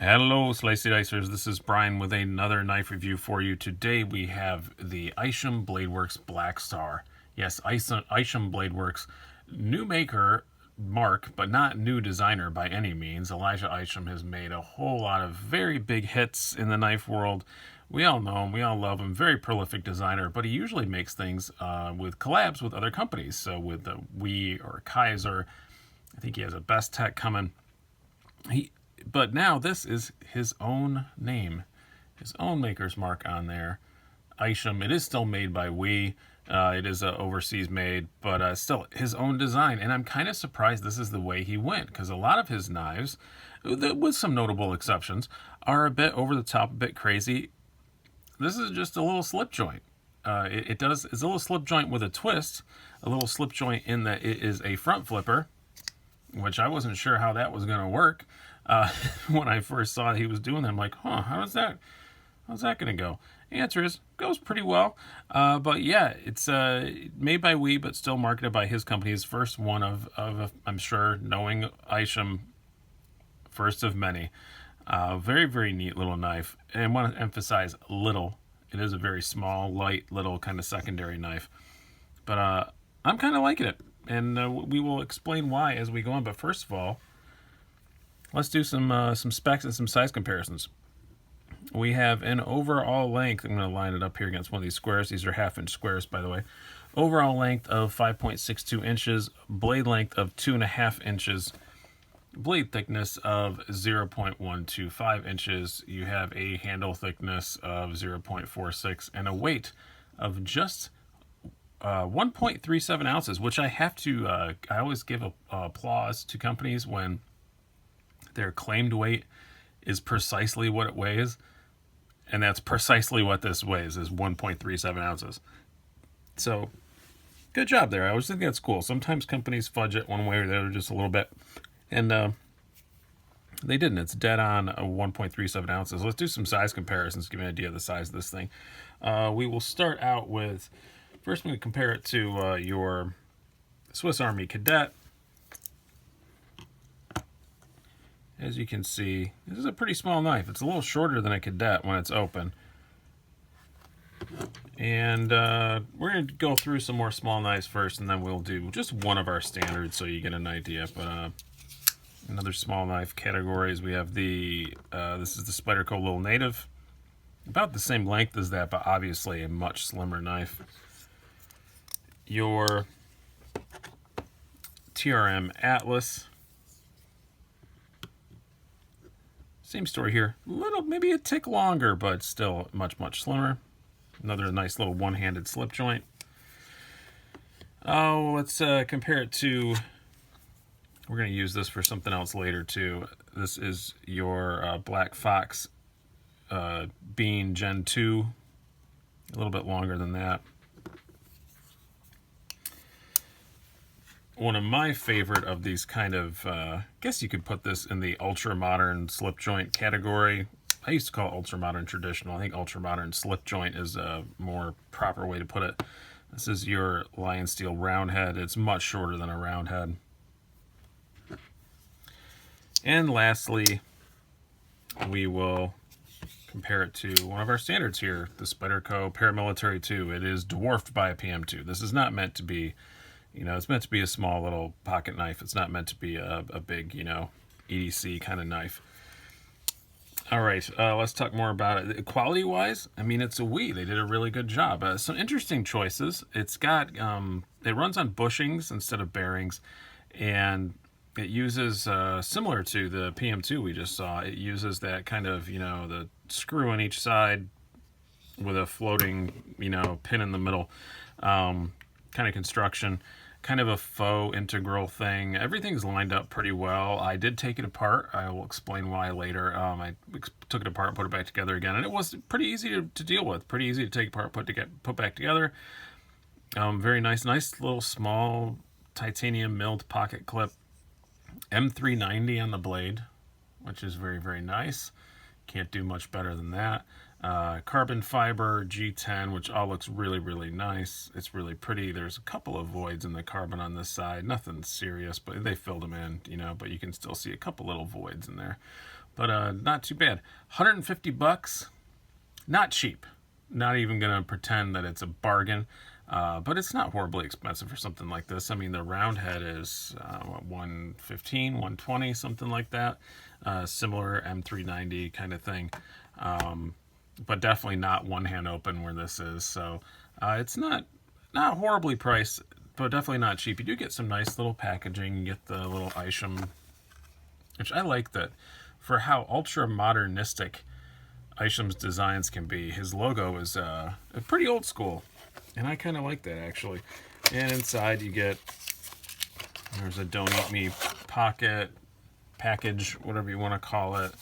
Hello, Slicey Dicers. This is Brian with another knife review for you. Today we have the Isham Bladeworks Blackstar. Yes, Isham Bladeworks, new maker, mark, but not new designer by any means. Elijah Isham has made a whole lot of very big hits in the knife world. We all know him, we all love him. Very prolific designer, but he usually makes things with collabs with other companies. So with the Wee or Kaiser, I think he has a Best Tech coming. But now this is his own name, his own maker's mark on there. Isham. It is still made by Wee. It is overseas made, but still his own design. And I'm kind of surprised this is the way he went, because a lot of his knives, with some notable exceptions, are a bit over the top, a bit crazy. This is just a little slip joint. It's a little slip joint with a twist, a little slip joint in that it is a front flipper, which I wasn't sure how that was going to work. When I first saw he was doing that, I'm like, how's that going to go? Answer is, goes pretty well. But yeah, it's made by Wee, but still marketed by his company. His first one of I'm sure, knowing Isham, first of many. Very, very neat little knife. And I want to emphasize little. It is a very small, light, little kind of secondary knife. But I'm kind of liking it. And we will explain why as we go on. But first of all, let's do some specs and some size comparisons. We have an overall length. I'm going to line it up here against one of these squares. These are half-inch squares, by the way. Overall length of 5.62 inches. Blade length of 2.5 inches. Blade thickness of 0.125 inches. You have a handle thickness of 0.46 and a weight of just 1.37 ounces, which I have to, I always give applause to companies when their claimed weight is precisely what it weighs, and that's precisely what this weighs, is 1.37 ounces. So, good job there. I always think that's cool. Sometimes companies fudge it one way or the other just a little bit, and they didn't. It's dead on 1.37 ounces. Let's do some size comparisons to give you an idea of the size of this thing. We will start out with, first I'm going to compare it to your Swiss Army Cadet. As you can see, this is a pretty small knife. It's a little shorter than a Cadet when it's open. And we're going to go through some more small knives first, and then we'll do just one of our standards so you get an idea. But another small knife categories, we have the, this is the Spyderco Little Native. About the same length as that, but obviously a much slimmer knife. Your TRM Atlas. Same story here. Little, maybe a tick longer, but still much, much slimmer. Another nice little one-handed slip joint. Oh, let's compare it to, we're going to use this for something else later too. This is your Black Fox Bean Gen 2. A little bit longer than that. One of my favorite of these kind of, I guess you could put this in the ultra-modern slip joint category. I used to call it ultra-modern traditional. I think ultra-modern slip joint is a more proper way to put it. This is your Lion Steel round head. It's much shorter than a round head. And lastly, we will compare it to one of our standards here, the Spyderco Paramilitary 2. It is dwarfed by a PM2. This is not meant to be, it's meant to be a small little pocket knife. It's not meant to be a big, EDC kind of knife. All right, let's talk more about it. Quality-wise, I mean, it's a Wee. They did a really good job. Some interesting choices. It's got, it runs on bushings instead of bearings, and it uses, similar to the PM2 we just saw, it uses that kind of, the screw on each side with a floating, pin in the middle kind of construction. Kind of a faux integral thing. Everything's lined up pretty well. I did take it apart. I will explain why later. I took it apart, put it back together again, and it was pretty easy to deal with. Pretty easy to take apart, put back together. Very nice little small titanium milled pocket clip. M390 on the blade, which is very, very nice. Can't do much better than that. Carbon fiber G10, which all looks really, really nice. It's really pretty. There's a couple of voids in the carbon on this side. Nothing serious, but they filled them in, you know, but you can still see a couple little voids in there. But not too bad. $150. Not cheap. Not even going to pretend that it's a bargain. But it's not horribly expensive for something like this. I mean, the round head is $115, $120, something like that. Similar M390 kind of thing. But definitely not one hand open where this is. So it's not horribly priced, but definitely not cheap. You do get some nice little packaging. You get the little Isham, which I like that for how ultra modernistic Isham's designs can be. His logo is pretty old school. And I kind of like that, actually. And inside you get, there's a Don't Eat Me pocket, package, whatever you want to call it.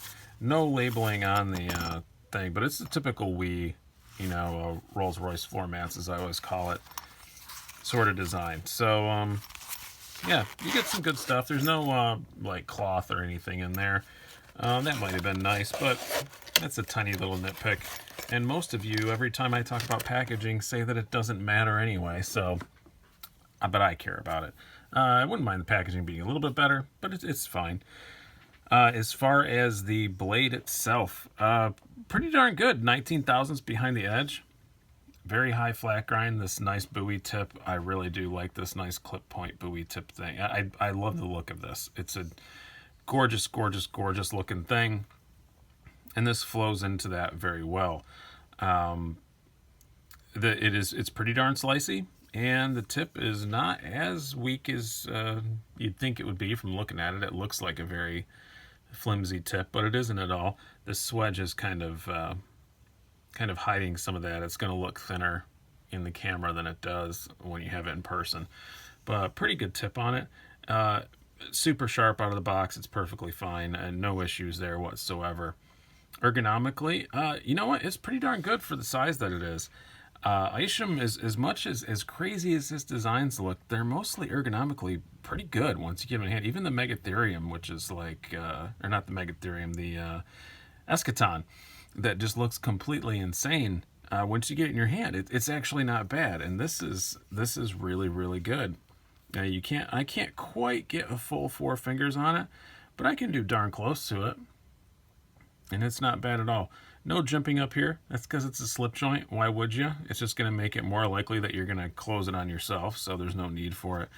No labeling on the thing, but it's the typical Wii, you know, Rolls-Royce floor mats, as I always call it, sort of design. So, yeah, you get some good stuff. There's no, like, cloth or anything in there. That might have been nice, but that's a tiny little nitpick. And most of you, every time I talk about packaging, say that it doesn't matter anyway, so, but I care about it. I wouldn't mind the packaging being a little bit better, but it's fine. As far as the blade itself, pretty darn good. 19 thousandths behind the edge. Very high flat grind, this nice buoy tip. I really do like this nice clip point buoy tip thing. I love the look of this. It's a gorgeous, gorgeous, gorgeous looking thing. And this flows into that very well. It's pretty darn slicey, and the tip is not as weak as you'd think it would be from looking at it. It looks like a very flimsy tip, but it isn't at all. The swedge is kind of hiding some of that. It's going to look thinner in the camera than it does when you have it in person. But pretty good tip on it. Super sharp out of the box. It's perfectly fine, and no issues there whatsoever. Ergonomically, you know what? It's pretty darn good for the size that it is. Isham is as much as crazy as his designs look, they're mostly ergonomically pretty good once you give it a hand. Even the Megatherium, which is like, or not the Megatherium, the Eschaton, that just looks completely insane. Once you get it in your hand, it's actually not bad, and this is really, really good. I can't quite get a full 4 fingers on it, but I can do darn close to it. And it's not bad at all. No jumping up here. That's because it's a slip joint. Why would you? It's just going to make it more likely that you're going to close it on yourself, so there's no need for it.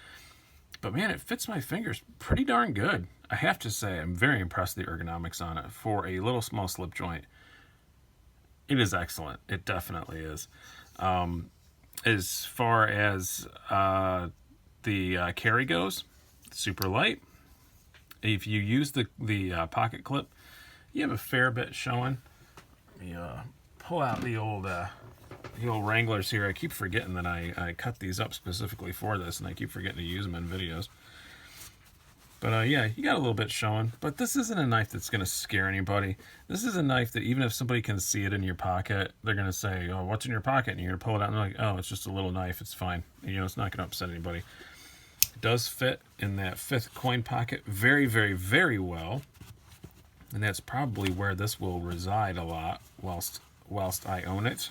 But man, it fits my fingers pretty darn good. I have to say, I'm very impressed with the ergonomics on it. For a little small slip joint, it is excellent. It definitely is. As far as the carry goes, super light. If you use the pocket clip, you have a fair bit showing. Let me pull out the old Wranglers here. I keep forgetting that I cut these up specifically for this, and I keep forgetting to use them in videos. But yeah, you got a little bit showing. But this isn't a knife that's going to scare anybody. This is a knife that even if somebody can see it in your pocket, they're going to say, oh, what's in your pocket? And you're going to pull it out, and they're like, oh, it's just a little knife. It's fine. You know, it's not going to upset anybody. It does fit in that 5th coin pocket very, very, very well. And that's probably where this will reside a lot whilst I own it.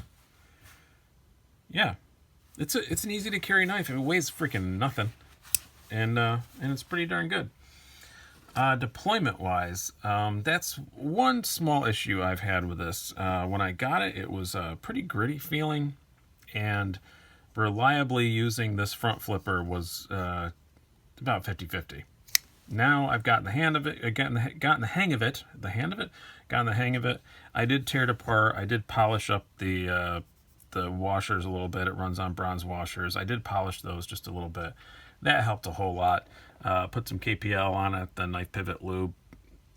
Yeah, it's an easy to carry knife. It weighs freaking nothing, and it's pretty darn good. Deployment wise, that's one small issue I've had with this. When I got it, it was a pretty gritty feeling, and reliably using this front flipper was about 50-50. Now I've gotten the hang of it. Gotten the hang of it. I did tear it apart. I did polish up the washers a little bit. It runs on bronze washers. I did polish those just a little bit. That helped a whole lot. Put some KPL on it, the knife pivot lube,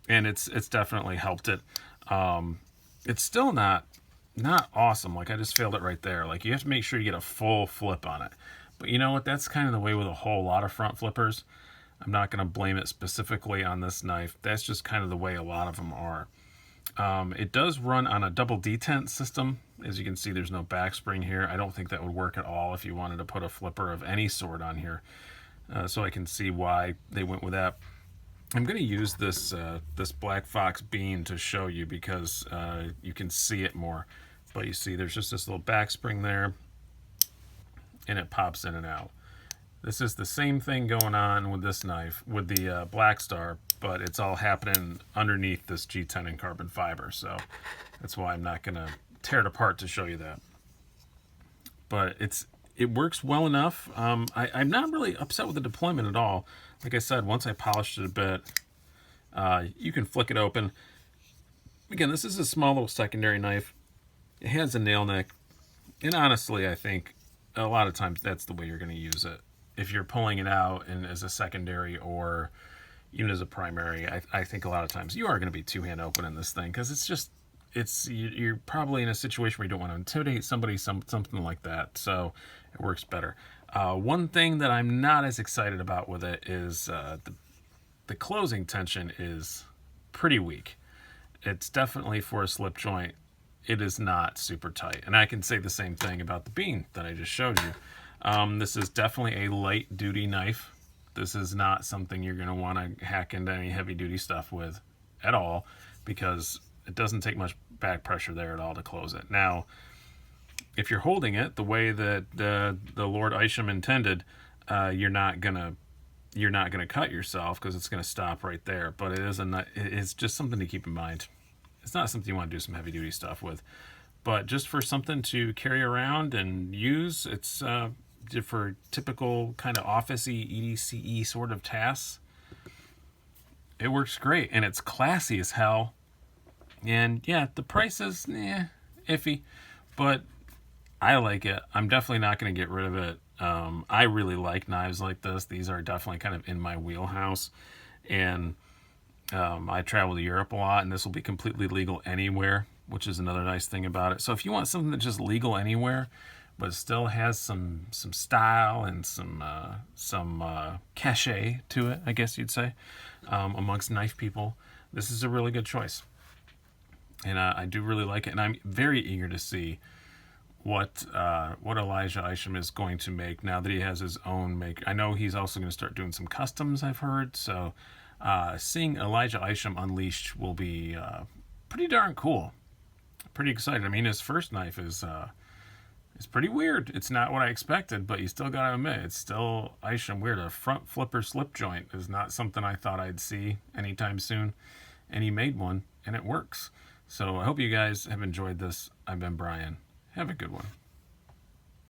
and it's definitely helped it. It's still not awesome. Like, I just failed it right there. Like, you have to make sure you get a full flip on it. But you know what? That's kind of the way with a whole lot of front flippers. I'm not going to blame it specifically on this knife. That's just kind of the way a lot of them are. It does run on a double detent system. As you can see, there's no back spring here. I don't think that would work at all if you wanted to put a flipper of any sort on here. So I can see why they went with that. I'm going to use this this Black Fox bean to show you because you can see it more. But you see there's just this little back spring there, and it pops in and out. This is the same thing going on with this knife, with the Blackstar, but it's all happening underneath this G10 and carbon fiber. So that's why I'm not going to tear it apart to show you that. But it works well enough. I'm not really upset with the deployment at all. Like I said, once I polished it a bit, you can flick it open. Again, this is a small little secondary knife. It has a nail neck. And honestly, I think a lot of times that's the way you're going to use it. If you're pulling it out and as a secondary or even as a primary, I think a lot of times you are going to be two-hand opening this thing because you're probably in a situation where you don't want to intimidate somebody, something like that. So it works better. One thing that I'm not as excited about with it is the closing tension is pretty weak. It's definitely for a slip joint. It is not super tight. And I can say the same thing about the bean that I just showed you. This is definitely a light duty knife. This is not something you're going to want to hack into any heavy duty stuff with at all because it doesn't take much back pressure there at all to close it. Now, if you're holding it the way that the Lord Isham intended, you're not gonna cut yourself because it's gonna stop right there. But it's just something to keep in mind. It's not something you want to do some heavy duty stuff with, but just for something to carry around and use, it's for typical kind of office-y, EDCE sort of tasks. It works great, and it's classy as hell. And yeah, the price is iffy, but I like it. I'm definitely not going to get rid of it. I really like knives like this. These are definitely kind of in my wheelhouse. And I travel to Europe a lot, and this will be completely legal anywhere, which is another nice thing about it. So if you want something that's just legal anywhere, but still has some style and some cachet to it, I guess you'd say, amongst knife people, this is a really good choice. And I do really like it, and I'm very eager to see what Elijah Isham is going to make now that he has his own make. I know he's also going to start doing some customs, I've heard. So seeing Elijah Isham unleashed will be pretty darn cool. Pretty excited. I mean, his first knife is pretty weird. It's not what I expected, but you still got to admit, it's still Isham weird. A front flipper slip joint is not something I thought I'd see anytime soon. And he made one, and it works. So I hope you guys have enjoyed this. I've been Brian. Have a good one.